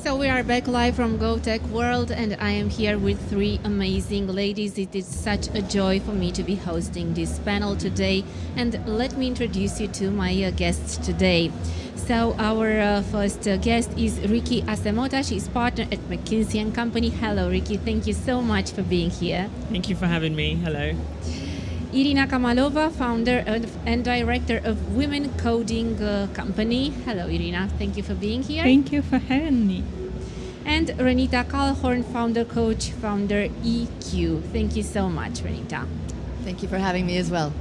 So we are back live from GoTech World, and I am here with three amazing ladies. It is such a joy for me to be hosting this panel today. And let me introduce you to my guests today. So our first guest is Riki Asemota. She's partner at McKinsey & Company. Hello, Riki. Thank you so much for being here. Thank you for having me. Hello. Irina Kamalova, founder and director of Women Coding Company. Hello, Irina. Thank you for being here. Thank you for having me. And Renita Kalhorn, founder EQ. Thank you so much, Renita. Thank you for having me as well.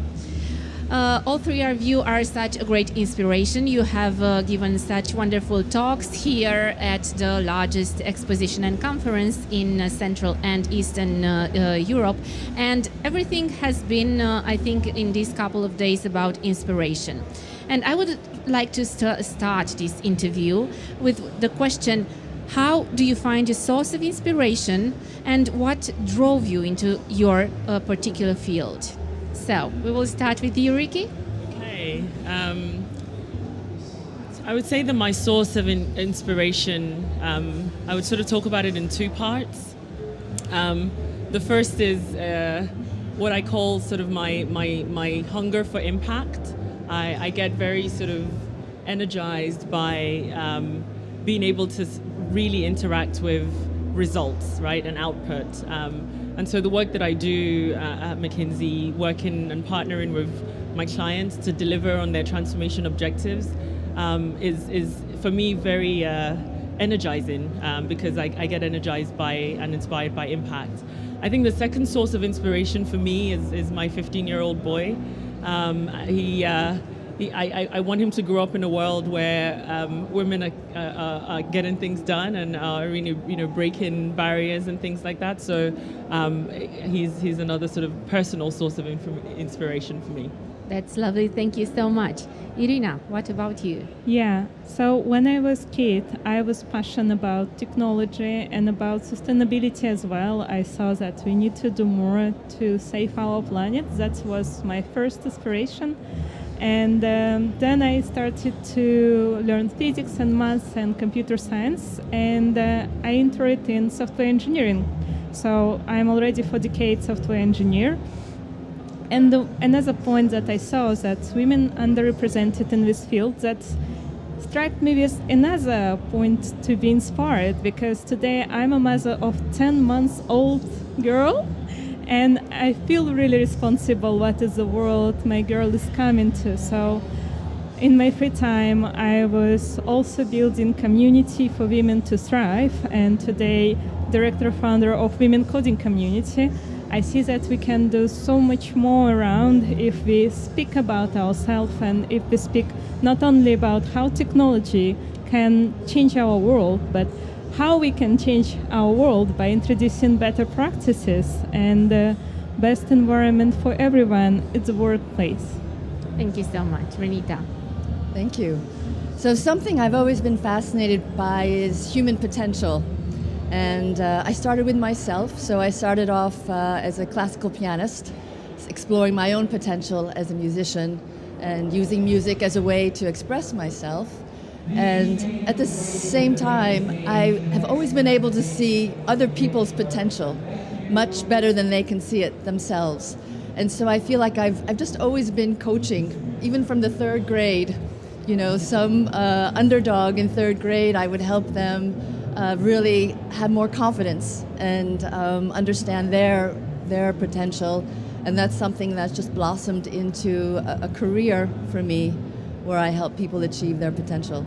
All three of you are such a great inspiration. You have given such wonderful talks here at the largest exposition and conference in Central and Eastern Europe. And everything has been, I think, in these couple of days about inspiration. And I would like to start this interview with the question, how do you find your source of inspiration and what drove you into your particular field? So, we will start with you, Riki. Okay. I would say that my source of inspiration, I would sort of talk about it in two parts. The first is what I call sort of my hunger for impact. I get very sort of energized by being able to really interact with results, right, and output. And so the work that I do at McKinsey, working and partnering with my clients to deliver on their transformation objectives, is for me very energizing because I get energized by and inspired by impact. I think the second source of inspiration for me is my 15-year-old boy. I want him to grow up in a world where women are getting things done and are breaking barriers and things like that. So he's another sort of personal source of inspiration for me. That's lovely. Thank you so much. Irina, what about you? Yeah, so when I was a kid, I was passionate about technology and about sustainability as well. I saw that we need to do more to save our planet. That was my first inspiration. And then I started to learn physics and maths and computer science, and I entered in software engineering. So I'm already 4 decades software engineer. And another point that I saw that women underrepresented in this field, that struck me with another point to be inspired, because today I'm a mother of 10-month-old girl. And I feel really responsible what is the world my girl is coming to. So in my free time, I was also building community for women to thrive. And today, director founder of Women Coding Community. I see that we can do so much more around if we speak about ourselves and if we speak not only about how technology can change our world, but how we can change our world by introducing better practices and best environment for everyone at the workplace. Thank you so much. Renita. Thank you. So something I've always been fascinated by is human potential. And I started with myself. So I started off as a classical pianist, exploring my own potential as a musician and using music as a way to express myself. And at the same time, I have always been able to see other people's potential much better than they can see it themselves. And so I feel like I've just always been coaching, even from the 3rd grade. You know, some underdog in 3rd grade, I would help them really have more confidence and understand their potential. And that's something that's just blossomed into a career for me, where I help people achieve their potential.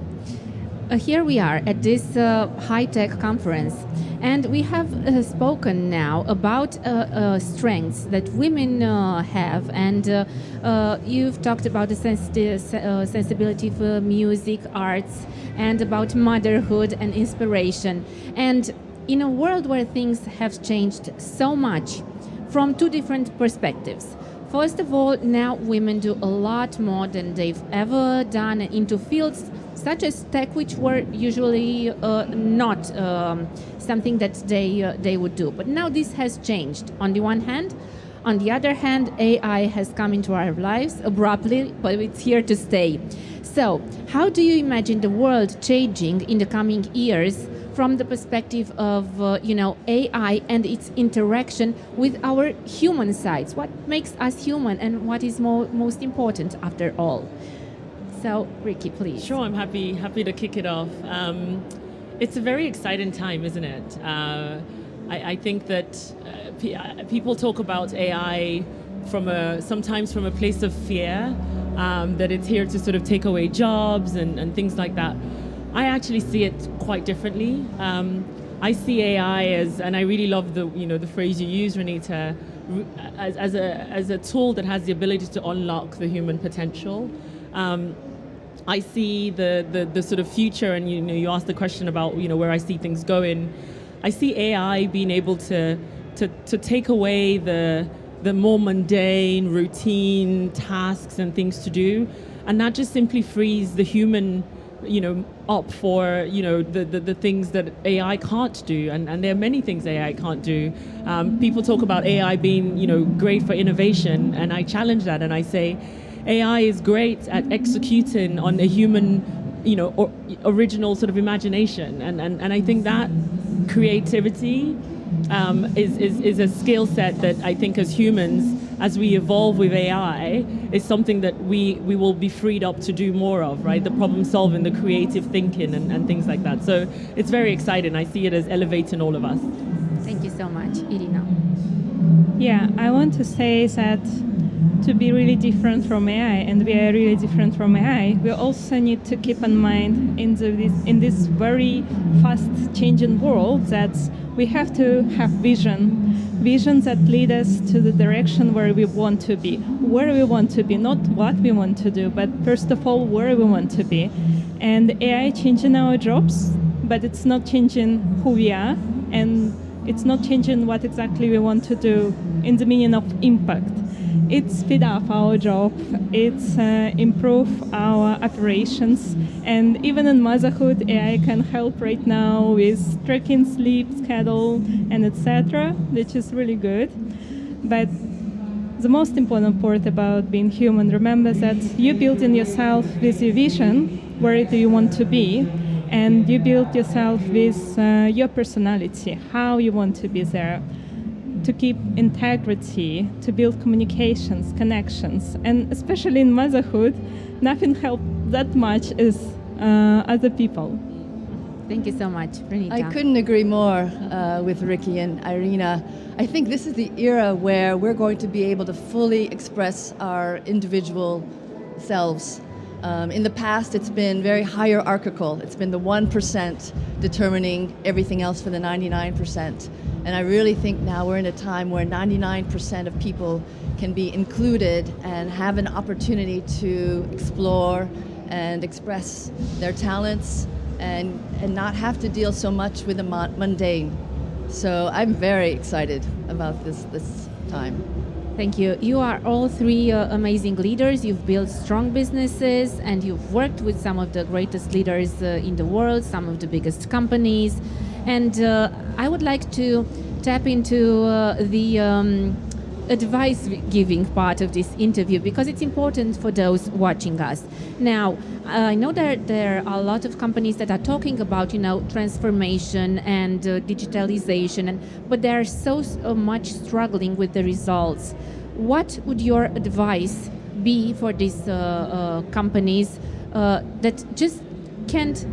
Here we are at this high-tech conference, and we have spoken now about strengths that women have, and you've talked about the sensibility for music, arts, and about motherhood and inspiration. And in a world where things have changed so much from 2 different perspectives, first of all, now women do a lot more than they've ever done into fields such as tech, which were usually not something that they would do. But now this has changed on the one hand. On the other hand, AI has come into our lives abruptly, but it's here to stay. So how do you imagine the world changing in the coming years from the perspective of AI and its interaction with our human sides. What makes us human and what is most important after all? So, Ricky, please. Sure, I'm happy to kick it off. It's a very exciting time, isn't it? I think that people talk about AI sometimes from a place of fear, that it's here to sort of take away jobs and things like that. I actually see it quite differently. I see AI as, and I really love the phrase you use, Renita, as a tool that has the ability to unlock the human potential. I see the sort of future, and you asked the question about where I see things going. I see AI being able to take away the more mundane, routine tasks and things to do, and that just simply frees the human up for the things that AI can't do, and there are many things AI can't do. People talk about AI being great for innovation, and I challenge that and I say AI is great at executing on a human original sort of imagination, and I think that creativity is a skill set that I think as humans, as we evolve with AI, is something that we will be freed up to do more of, right? The problem solving, the creative thinking and things like that. So it's very exciting. I see it as elevating all of us. Thank you so much. Irina. Yeah, I want to say that to be really different from AI, and we are really different from AI, we also need to keep in mind in this very fast changing world that we have to have visions that lead us to the direction where we want to be, not what we want to do, but first of all, where we want to be. And AI changing our jobs, but it's not changing who we are, and it's not changing what exactly we want to do in the meaning of impact. It's speed up our job, it's improve our operations, and even in motherhood, AI can help right now with tracking sleep schedule and etc., which is really good. But the most important part about being human, remember that you build in yourself with your vision, where do you want to be, and you build yourself with your personality, how you want to be there, to keep integrity, to build communications, connections, and especially in motherhood, nothing helps that much as other people. Thank you so much, Renita. I couldn't agree more with Ricky and Irina. I think this is the era where we're going to be able to fully express our individual selves. In the past, it's been very hierarchical. It's been the 1% determining everything else for the 99%. And I really think now we're in a time where 99% of people can be included and have an opportunity to explore and express their talents and not have to deal so much with the mundane. So I'm very excited about this time. Thank you. You are all three amazing leaders. You've built strong businesses and you've worked with some of the greatest leaders in the world, some of the biggest companies. And I would like to tap into the advice giving part of this interview because it's important for those watching us. Now, I know that there are a lot of companies that are talking about, transformation and digitalization, but they are so much struggling with the results. What would your advice be for these companies that just can't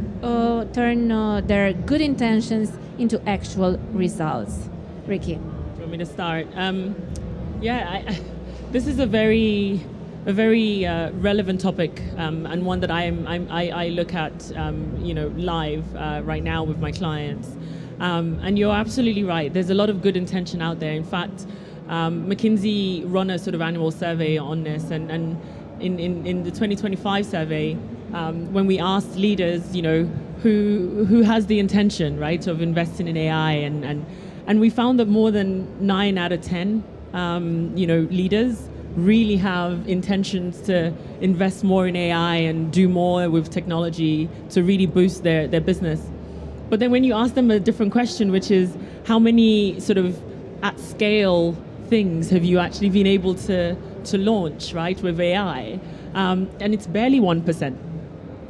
turn their good intentions into actual results? Ricky. Do you want me to start? This is a very relevant topic and one that I look at live right now with my clients. And you're absolutely right. There's a lot of good intention out there. In fact, McKinsey run a sort of annual survey on this, and in the 2025 survey, when we asked leaders, who has the intention, right, of investing in AI, and we found that more than 9 out of 10 leaders really have intentions to invest more in AI and do more with technology to really boost their business. But then when you ask them a different question, which is how many sort of at scale things have you actually been able to launch, right, with AI? And it's barely 1%.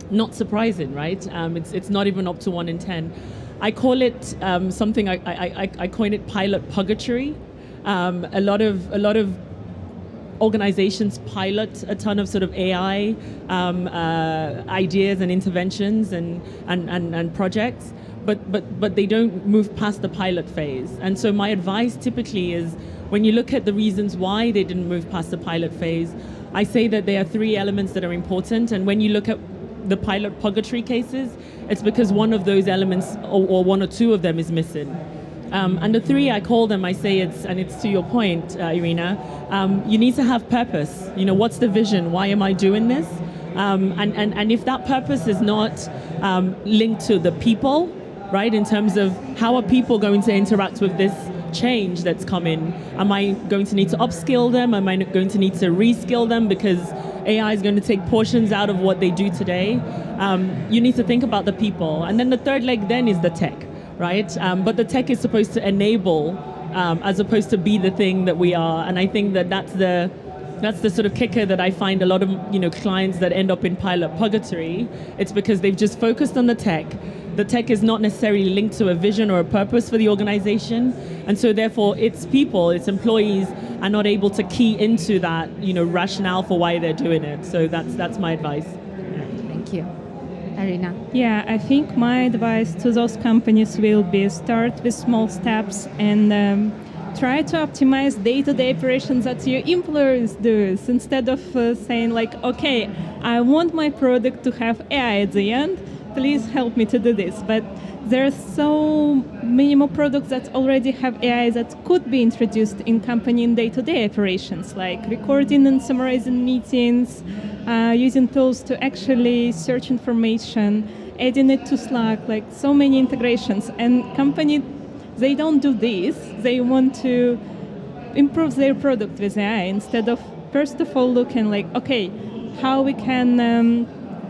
Not surprising, right? It's not even up to 1 in 10. I call it something. I coin it pilot purgatory. A lot of organizations pilot a ton of sort of AI ideas and interventions and projects, but they don't move past the pilot phase. And so my advice typically is, when you look at the reasons why they didn't move past the pilot phase, I say that there are three elements that are important. And when you look at the pilot purgatory cases, it's because one of those elements or one or two of them is missing. And the three, I call them, I say it's to your point, Irina, you need to have purpose. You know, what's the vision? Why am I doing this? And if that purpose is not linked to the people, right, in terms of how are people going to interact with this change that's coming? Am I going to need to upskill them? Am I going to need to reskill them because AI is going to take portions out of what they do today? You need to think about the people. And then the third leg then is the tech, right? But the tech is supposed to enable as opposed to be the thing that we are. And I think that that's the sort of kicker that I find a lot of clients that end up in pilot purgatory. It's because they've just focused on the tech. The tech is not necessarily linked to a vision or a purpose for the organization. And so therefore its people, its employees are not able to key into that, rationale for why they're doing it. So that's my advice. Thank you. Irina? Yeah, I think my advice to those companies will be start with small steps and try to optimize day-to-day operations that your employees do, instead of saying like, okay, I want my product to have AI at the end, please help me to do this. But there are so many more products that already have AI that could be introduced in company in day-to-day operations, like recording and summarizing meetings, using tools to actually search information, adding it to Slack, like so many integrations. And company, they don't do this. They want to improve their product with AI instead of, first of all, looking like, okay, how we can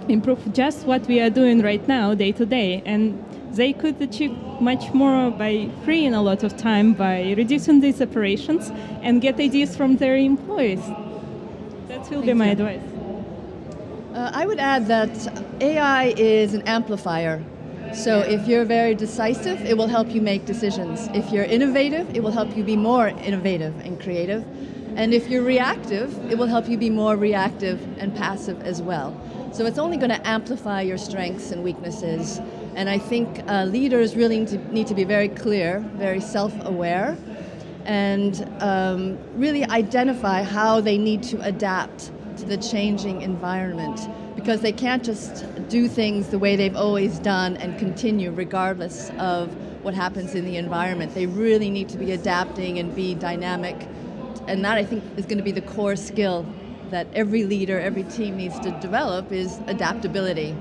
improve just what we are doing right now, day to day. And they could achieve much more by freeing a lot of time by reducing these operations and get ideas from their employees. That will be my advice. I would add that AI is an amplifier. So if you're very decisive, it will help you make decisions. If you're innovative, it will help you be more innovative and creative. And if you're reactive, it will help you be more reactive and passive as well. So it's only going to amplify your strengths and weaknesses. And I think leaders really need to be very clear, very self-aware, and really identify how they need to adapt to the changing environment, because they can't just do things the way they've always done and continue regardless of what happens in the environment. They really need to be adapting and be dynamic. And that, I think, is going to be the core skill that every leader, every team needs to develop, is adaptability.